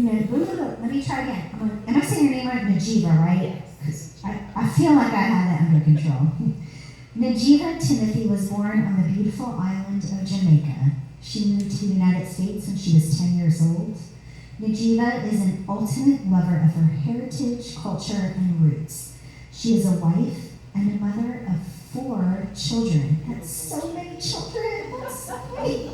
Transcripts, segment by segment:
let me try again. Am I saying your name right? Najiva, right? Because I feel like I have that under control. Najiva Timothee was born on the beautiful island of Jamaica. She moved to the United States when she was 10 years old. Najiva is an ultimate lover of her heritage, culture, and roots. She is a wife and a mother of 4 children. That's so many children. That's so many.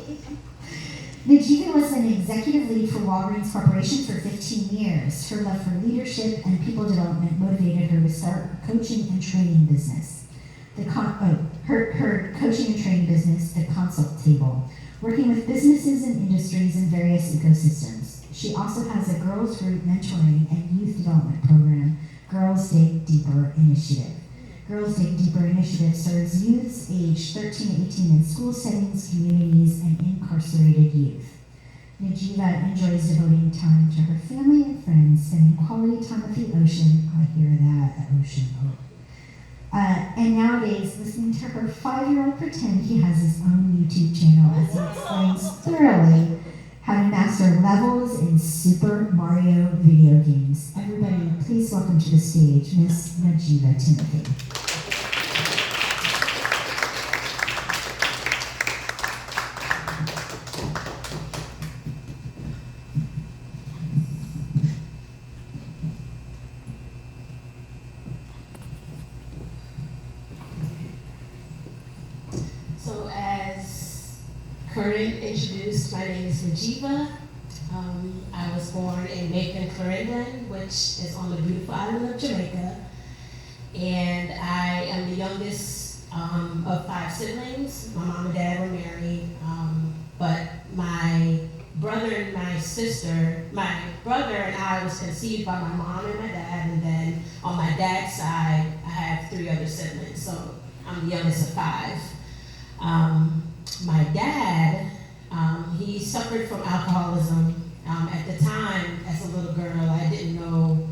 Najiva was an executive lead for Walgreens Corporation for 15 years. Her love for leadership and people development motivated her to start a coaching and training business. Her coaching and training business, The Consult Table, working with businesses and industries in various ecosystems. She also has a girls group mentoring and youth development program, Girls Dig Deeper Initiative. Girls Dig Deeper Initiative serves youths aged 13 to 18 in school settings, communities, and incarcerated youth. Najiva enjoys devoting time to her family and friends, spending quality time with the ocean. I hear that, the ocean. And nowadays, listening to her 5-year-old pretend he has his own YouTube channel as he explains thoroughly how to master levels in Super Mario video games. Everybody, please welcome to the stage, Miss Najiva Timothee. So as Corinne introduced, my name is Najiva. I was born in Macon, Clarendon, which is on the beautiful island of Jamaica. And I am the youngest of 5 siblings. My mom and dad were married, but my brother and I was conceived by my mom and my dad, and then on my dad's side, I have 3 other siblings, so I'm the youngest of 5. My dad, he suffered from alcoholism. At the time, as a little girl, I didn't know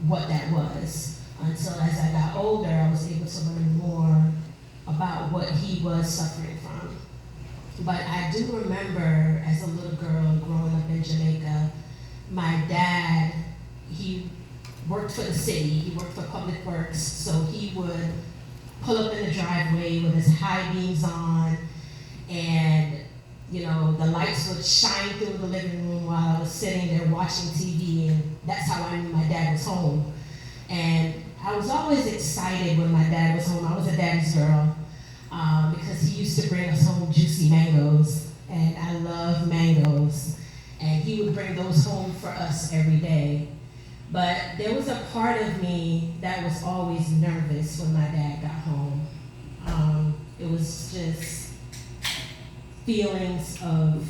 what that was. Until as I got older, I was able to learn more about what he was suffering from. But I do remember as a little girl growing up in Jamaica, my dad, he worked for the city, he worked for Public Works, so he would pull up in the driveway with his high beams on, and the lights would shine through the living room while I was sitting there watching TV, and that's how I knew my dad was home. And I was always excited when my dad was home. I was a daddy's girl because he used to bring us home juicy mangoes, and I love mangoes, and he would bring those home for us every day. But there was a part of me that was always nervous when my dad got home. It was just feelings of,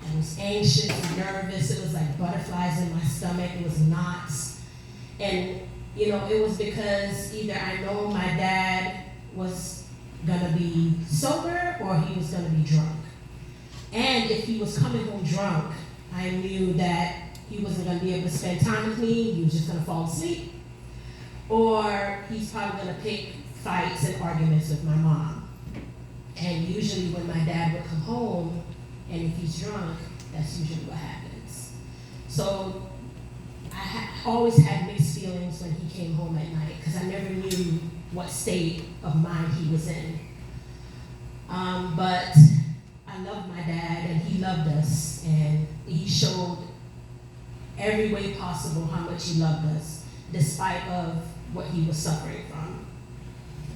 I was anxious and nervous. It was like butterflies in my stomach. It was knots. And, it was because either I know my dad was gonna be sober or he was gonna be drunk. And if he was coming home drunk, I knew that he wasn't going to be able to spend time with me, he was just going to fall asleep. Or he's probably going to pick fights and arguments with my mom. And usually when my dad would come home, and if he's drunk, that's usually what happens. So I always had mixed feelings when he came home at night, because I never knew what state of mind he was in. But I loved my dad, and he loved us, and he showed every way possible how much he loved us, despite of what he was suffering from.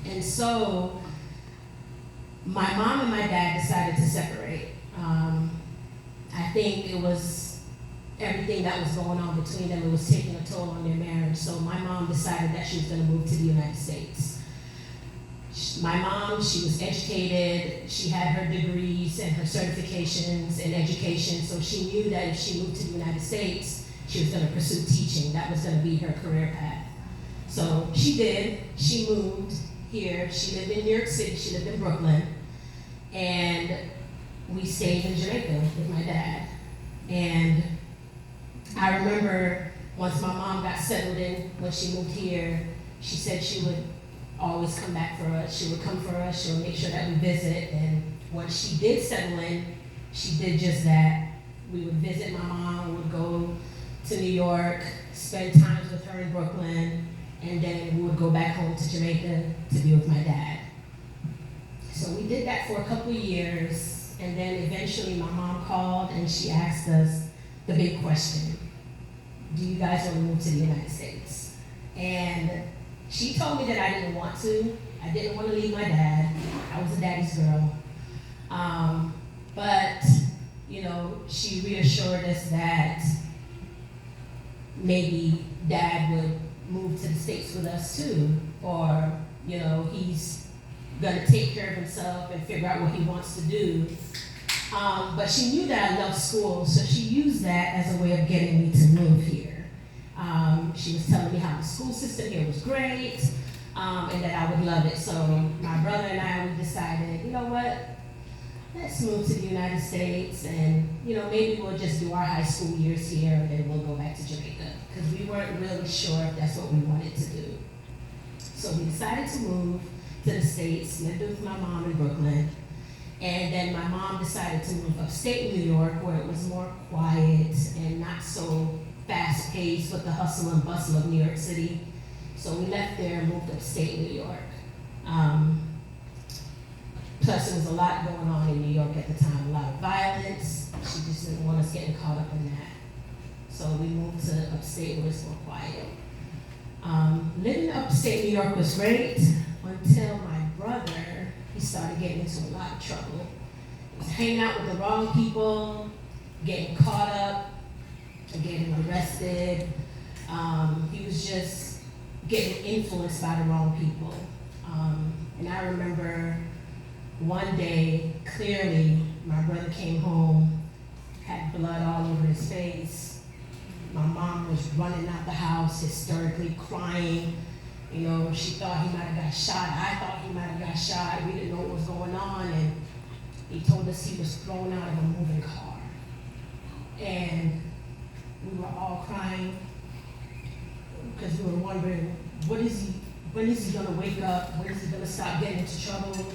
And so, my mom and my dad decided to separate. I think it was everything that was going on between them, it was taking a toll on their marriage. So my mom decided that she was going to move to the United States. My mom, she was educated, she had her degrees and her certifications in education, so she knew that if she moved to the United States, she was going to pursue teaching. That was going to be her career path. So she did. She moved here. She lived in New York City. She lived in Brooklyn. And we stayed in Jamaica with my dad. And I remember once my mom got settled in, when she moved here, she said she would always come back for us. She would come for us. She would make sure that we visit. And once she did settle in, she did just that. We would visit my mom. We would go York, spend times with her in Brooklyn, and then we would go back home to Jamaica to be with my dad. So we did that for a couple of years, and then eventually my mom called and she asked us the big question: do you guys want to move to the United States? And she told me that I didn't want to. I didn't want to leave my dad. I was a daddy's girl. But, you know, she reassured us that maybe Dad would move to the States with us too, or, you know, he's gonna take care of himself and figure out what he wants to do. But she knew that I loved school, so she used that as a way of getting me to move here. She was telling me how the school system here was great, and that I would love it. So my brother and I, we decided, you know what? Let's move to the United States, and you know, maybe we'll just do our high school years here, and then we'll go back to Jamaica, because we weren't really sure if that's what we wanted to do. So we decided to move to the States, lived with my mom in Brooklyn, and then my mom decided to move upstate New York, where it was more quiet and not so fast-paced with the hustle and bustle of New York City. So we left there and moved upstate New York. Plus, there was a lot going on in New York at the time, a lot of violence. She just didn't want us getting caught up in that. So we moved to upstate where it's more quiet. Living upstate New York was great until my brother, he started getting into a lot of trouble. He was hanging out with the wrong people, getting caught up, getting arrested. He was just getting influenced by the wrong people. And I remember one day, clearly, my brother came home, had blood all over his face. My mom was running out the house, hysterically crying. You know, she thought he might have got shot. I thought he might have got shot. We didn't know what was going on. And he told us he was thrown out of a moving car. And we were all crying because we were wondering, when is he gonna wake up? When is he gonna stop getting into trouble?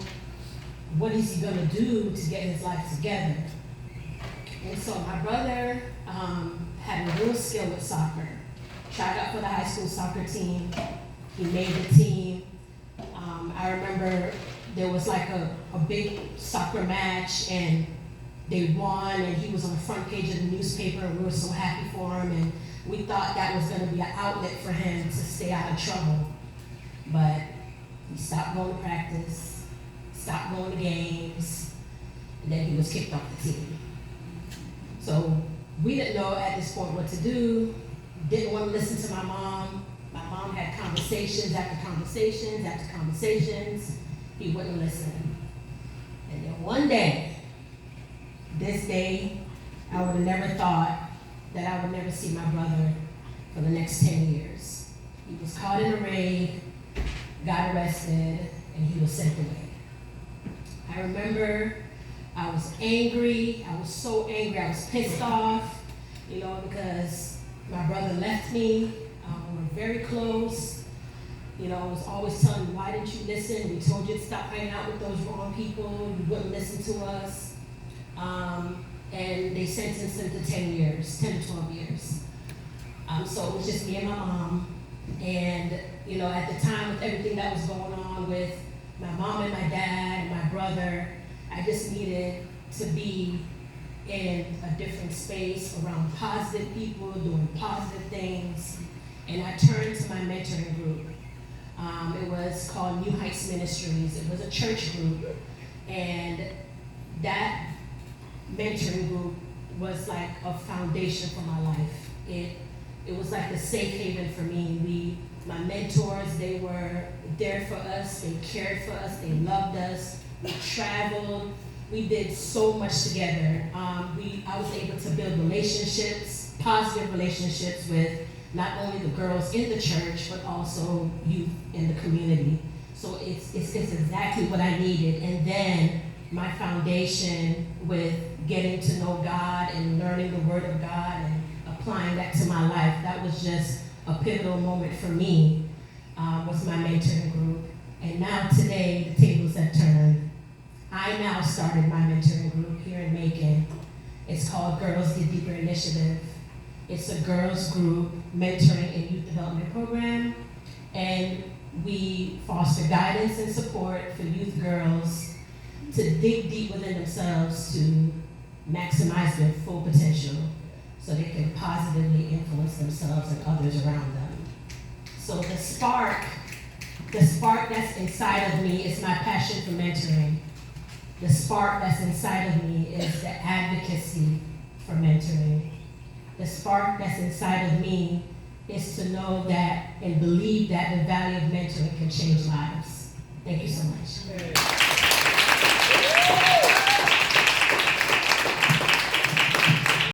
What is he gonna do to get his life together? And so my brother had a real skill with soccer. Tried out for the high school soccer team. He made the team. I remember there was like a big soccer match and they won, and he was on the front page of the newspaper, and we were so happy for him, and we thought that was gonna be an outlet for him to stay out of trouble. But he stopped going to practice, stopped going to games, and then he was kicked off the team. So we didn't know at this point what to do, didn't want to listen to my mom. My mom had conversations after conversations after conversations. He wouldn't listen. And then one day, this day, I would have never thought that I would never see my brother for the next 10 years. He was caught in a raid, got arrested, and he was sent away. I remember I was angry. I was so angry. I was pissed off, you know, because my brother left me. We were very close. You know, I was always telling him, why didn't you listen? We told you to stop hanging out with those wrong people. You wouldn't listen to us. And they sentenced him to 10 years, 10 to 12 years. So it was just me and my mom. And, you know, at the time with everything that was going on with my mom and my dad and my brother, I just needed to be in a different space around positive people, doing positive things. And I turned to my mentoring group. It was called New Heights Ministries. It was a church group. And that mentoring group was like a foundation for my life. It was like a safe haven for me. My mentors, they were there for us. They cared for us. They loved us. We traveled. We did so much together. I was able to build relationships, positive relationships with not only the girls in the church, but also youth in the community. So it's exactly what I needed. And then my foundation with getting to know God and learning the Word of God and applying that to my life, that was just a pivotal moment for me, was my mentoring group. And now today, the tables have turned. I now started my mentoring group here in Macon. It's called Girls Get Deeper Initiative. It's a girls group mentoring and youth development program, and we foster guidance and support for youth girls to dig deep within themselves to maximize their full potential so they can positively influence themselves and others around them. So the spark that's inside of me is my passion for mentoring. The spark that's inside of me is the advocacy for mentoring. The spark that's inside of me is to know that and believe that the value of mentoring can change lives. Thank you so much.